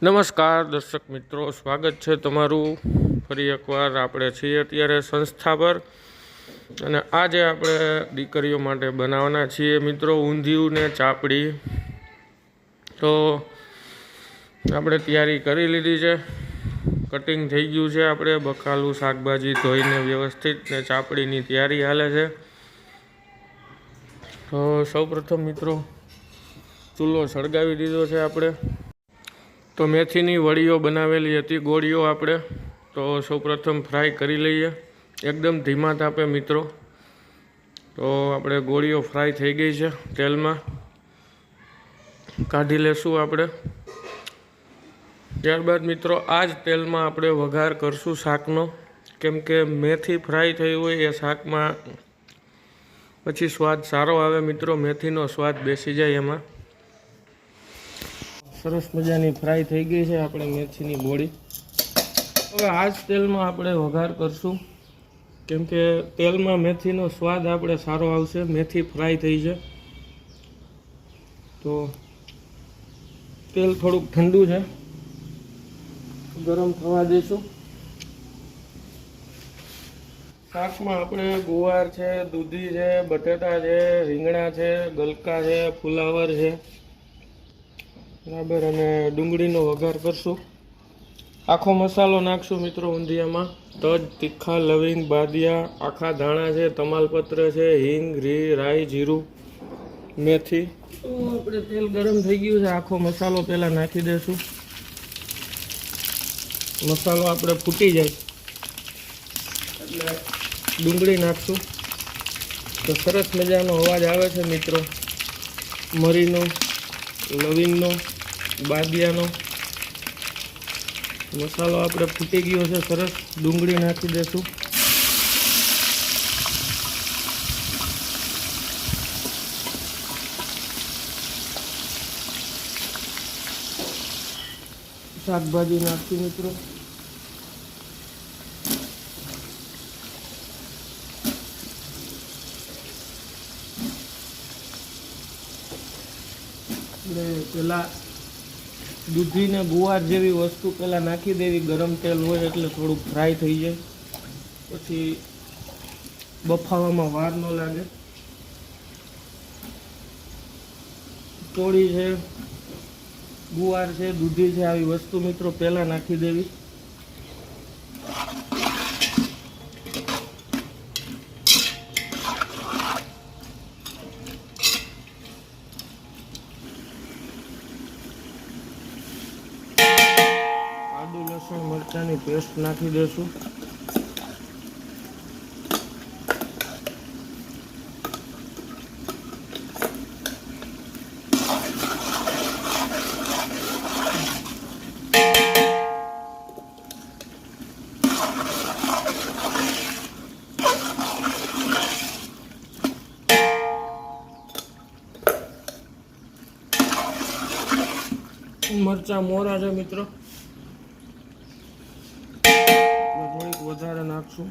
નમસ્કાર દર્શક મિત્રો, સ્વાગત છે તમારું ફરી એકવાર. આપણે છીએ અત્યારે સંસ્થા પર અને આજે આપણે દીકરીઓ માટે બનાવવાના છીએ મિત્રો ઊંધિયું ને ચાપડી. તો આપણે તૈયારી કરી લીધી છે, કટિંગ થઈ ગયું છે. આપણે બકાલું શાકભાજી ધોઈને વ્યવસ્થિત ને ચાપડીની તૈયારી હાલે છે. તો સૌપ્રથમ મિત્રો ચૂલો સળગાવી દીધો છે આપણે. તો મેથીની વડીઓ બનાવેલી હતી, ગોળીઓ આપણે તો સૌપ્રથમ ફ્રાય કરી લઈએ એકદમ ધીમા તાપે મિત્રો. તો આપણે ગોળીઓ ફ્રાય થઈ ગઈ છે, તેલમાં કાઢી લેશું આપણે. ત્યારબાદ મિત્રો આ જ તેલમાં આપણે વઘાર કરશું શાકનો, કેમ કે મેથી ફ્રાય થઈ હોય એ શાકમાં પછી સ્વાદ સારો આવે મિત્રો, મેથીનો સ્વાદ બેસી જાય એમાં. સરસ મજાની ફ્રાય થઈ ગઈ છે આપણે મેથીની ગોળી. હવે આ જ તેલમાં આપણે વઘાર કરશું, કેમ કે તેલમાં મેથીનો સ્વાદ આપણે સારો આવશે. મેથી ફ્રાય થઈ છે તો તેલ થોડુંક ઠંડુ છે, ગરમ થવા દઈશું. શાકમાં આપણે ગુવાર છે, દૂધી છે, બટેટા છે, રીંગણા છે, ગલકા છે, ફુલાવર છે બરાબર, અને ડુંગળીનો વઘાર કરશું. આખો મસાલો નાખશું મિત્રો ઊંધિયામાં. તજ, તીખા, લવિંગ, બાદિયા, આખા ધાણા છે, તમાલપત્ર છે, હિંગ, રાઈ, જીરું, મેથી. તો આપણે તેલ ગરમ થઈ ગયું છે, આખો મસાલો પહેલાં નાખી દઈશું. મસાલો આપણે ફૂટી જાય એટલે ડુંગળી નાખશું. તો સરસ મજાનો અવાજ આવે છે મિત્રો, મરીનો, લવિંગનો, બાદિયાનો. મસાલો આપણે ફૂટી ગયો છે સરસ. ડુંગળી નાખી દઈશું. શાકભાજી નાખી મિત્રો. પેલા દૂધી ને ગુવાર જેવી વસ્તુ પેલા નાખી દેવી, ગરમ તેલ હોય એટલે થોડુંક ફ્રાય થઈ જાય, પછી બફાવામાં વાર ન લાગે. ચોળી છે, ગુવાર છે, દૂધી છે, આવી વસ્તુ મિત્રો પહેલા નાખી દેવી. આદુ લસણ મરચાંની પેસ્ટ નાખી દઈશું. મરચાં મોરા છે મિત્રો, થોડીક વધારે નાખશું.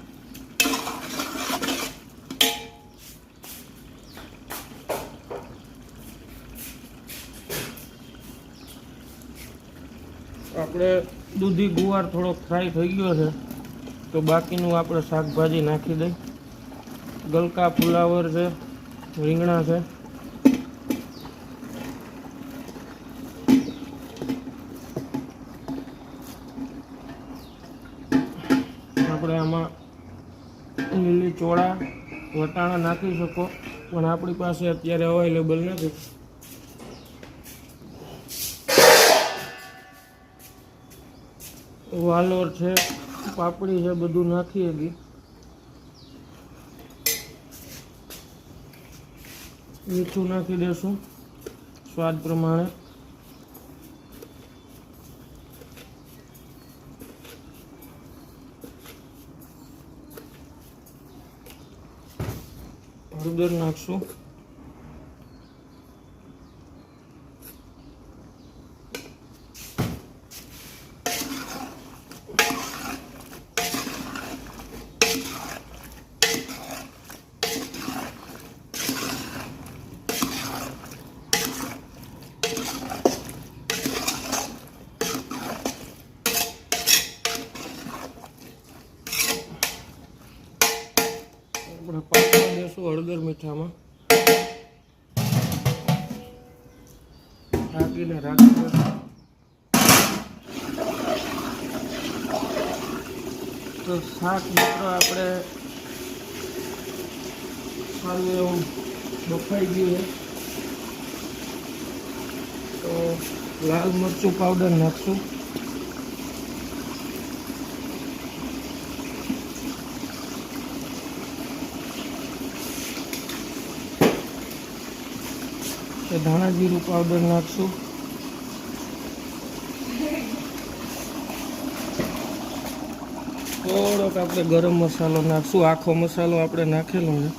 આપણે દૂધી ગુવાર થોડોક ફ્રાય થઈ ગયો છે, તો બાકીનું આપણે શાકભાજી નાખી દઈ. ગલકા, ફુલાવર છે, રીંગણા છે. આપણે આમાં લીલી ચોળા, વટાણા નાખી શકો, પણ આપણી પાસે અત્યારે અવેલેબલ નથી. વાલોર છે, પાપડી છે, બધું નાખીએ ગઈ. મીઠું નાખી દેશું સ્વાદ પ્રમાણે. હળદર નાખશું. હળદર મીઠામાં ઢાંકીને રાખી તો શાક મિત્રો આપણે સારું એવું બફાઈ ગયું તો લાલ મરચું પાવડર નાખશું. ધાણા જીરું પાવડર નાખશું. થોડોક આપણે ગરમ મસાલો નાખશું. આખો મસાલો આપણે નાખેલો છે.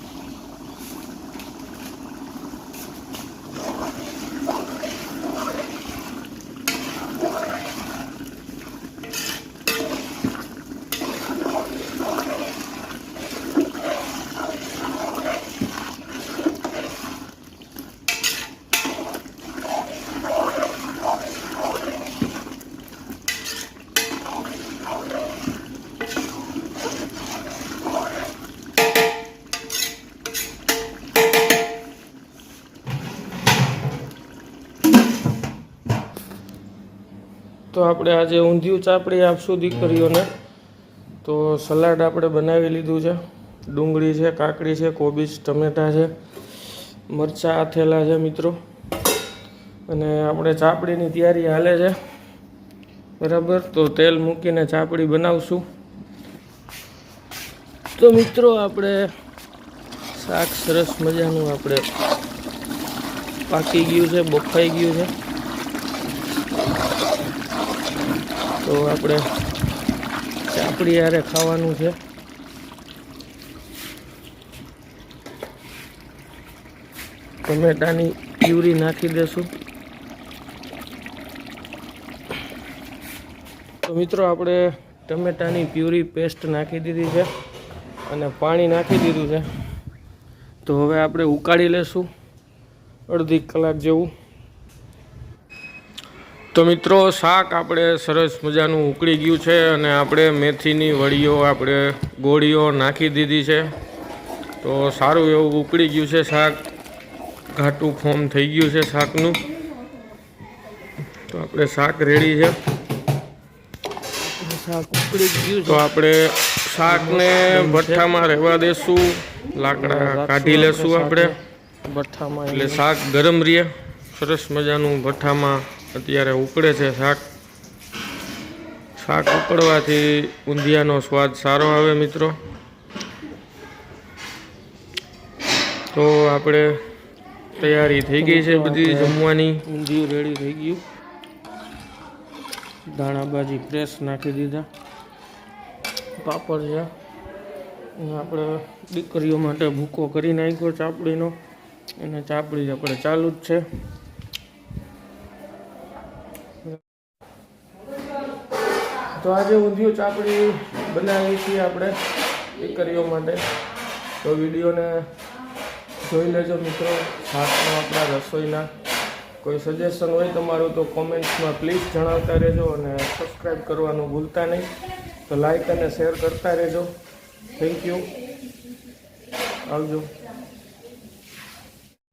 તો આપણે આજે ઊંધિયું ચાપડી આપશું દીકરીઓને. તો સલાડ આપણે બનાવી લીધું છે. ડુંગળી છે, કાકડી છે, કોબીજ, ટમેટાં છે, મરચાં આથેલા છે મિત્રો. અને આપણે ચાપડીની તૈયારી હાલે છે બરાબર. તો તેલ મૂકીને ચાપડી બનાવશું. તો મિત્રો આપણે શાક સરસ મજાનું આપણે પાકી ગયું છે, બફાઈ ગયું છે. તો આપણે ચાપડી હારે ખાવાનું છે. ટમેટાની પ્યુરી નાખી દેશું. તો મિત્રો આપણે ટમેટાની પ્યુરી પેસ્ટ નાખી દીધી છે અને પાણી નાખી દીધું છે. તો હવે આપણે ઉકાળી લેશું અડધી કલાક જેવું. તો મિત્રો શાક આપણે સરસ મજાનું ઉકળી ગયું છે અને આપણે મેથીની વડીઓ આપણે ગોળીઓ નાખી દીધી છે. તો સારું એવું ઉકળી ગયું છે શાક. ઘાટું ફોર્મ થઈ ગયું છે શાકનું. તો આપણે શાક રેડી છે. શાક ઉકળી ગયું તો આપણે શાકને ભઠ્ઠામાં રહેવા દેશું. લાકડા કાઢી લેશું આપણે ભઠ્ઠામાં, એટલે શાક ગરમ રહે. સરસ મજાનું ભઠ્ઠામાં અત્યારે ઉકળે છે શાક. શાક ઉકળવાથી ઊંધિયાનો સ્વાદ સારો આવે મિત્રો. તો આપણે તૈયારી થઈ ગઈ છે બધી જમવાની. ઊંધિયું રેડી થઈ ગયું. દાણાભાજી ફ્રેશ નાખી દીધા. પાપડ છે. આપણે દીકરીઓ માટે ભૂકો કરી નાખ્યો ચાપડીનો. અને ચાપડી આપણે ચાલુ જ છે. તો આજે ઊંધિયું ચાપડી બનાવી છીએ આપણે દીકરીઓ માટે. તો વિડીયોને જોઈ લેજો મિત્રો. શાકનો આપણા રસોઈના કોઈ સજેશન હોય તમારું તો કોમેન્ટ્સમાં પ્લીઝ જણાવતા રહેજો. અને સબસ્ક્રાઈબ કરવાનું ભૂલતા નહીં. તો લાઈક અને શેર કરતા રહેજો. Thank you. આવજો.